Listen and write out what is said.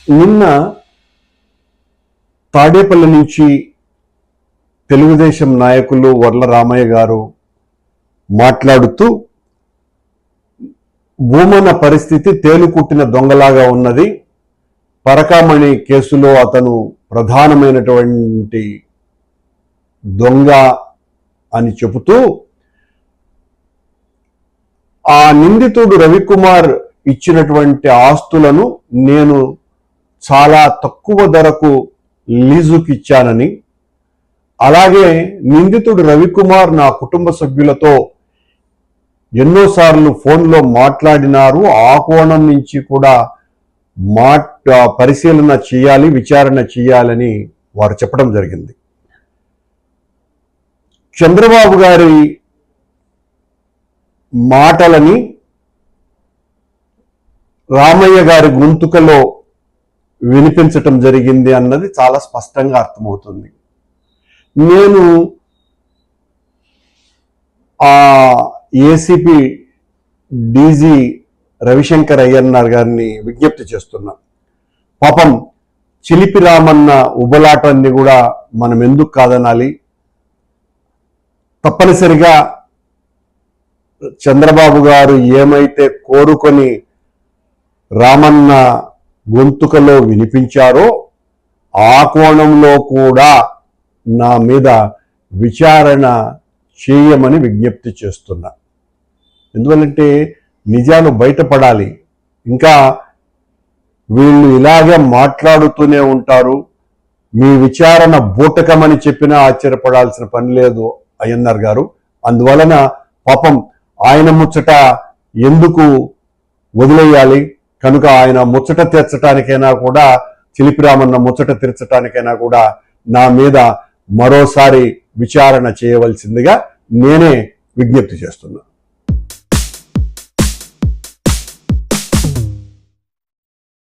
నిన్న తాడేపల్లి నుంచి తెలుగుదేశం నాయకులు వర్ల రామయ్య గారు మాట్లాడుతూ భూమన పరిస్థితి తేలుకుట్టిన దొంగలాగా ఉన్నది, పరకామణి కేసులో అతను ప్రధానమైనటువంటి దొంగ అని చెబుతూ ఆ నిందితుడు రవికుమార్ ఇచ్చినటువంటి ఆస్తులను నేను చాలా తక్కువ ధరకు లీజుకి ఇచ్చానని, అలాగే నిందితుడు రవికుమార్ నా కుటుంబ సభ్యులతో ఎన్నోసార్లు ఫోన్లో మాట్లాడినారు, ఆ కోణం నుంచి కూడా పరిశీలన చేయాలి, విచారణ చేయాలని వారు చెప్పడం జరిగింది. చంద్రబాబు గారి మాటలని రామయ్య గారి గొంతుకలో వినిపించటం జరిగింది అన్నది చాలా స్పష్టంగా అర్థమవుతుంది. నేను ఆ ఏసీపీ డీజీ రవిశంకర్ అయ్యన్నార్ గారిని విజ్ఞప్తి చేస్తున్నా, పాపం చిలిపి రామన్న ఉబలాటాన్ని కూడా మనం ఎందుకు కాదనాలి? తప్పనిసరిగా చంద్రబాబు గారు ఏమైతే కోరుకొని రామన్న గొంతుకలో వినిపించారో ఆ కోణంలో కూడా నా మీద విచారణ చేయమని విజ్ఞప్తి చేస్తున్నా. ఎందువల్లంటే నిజాలు బయటపడాలి. ఇంకా వీళ్ళు ఇలాగే మాట్లాడుతూనే ఉంటారు, మీ విచారణ బూటకమని చెప్పినా ఆశ్చర్యపడాల్సిన పని లేదు అయ్యన్నార్ గారు. అందువలన పాపం ఆయన ముచ్చట ఎందుకు వదిలేయాలి? కనుక ఆయన ముచ్చట తీర్చడానికైనా కూడా, చిలిపిరామన్న ముచ్చట తీర్చడానికైనా కూడా నా మీద మరోసారి విచారణ చేయవలసిందిగా నేనే విజ్ఞప్తి చేస్తున్నా.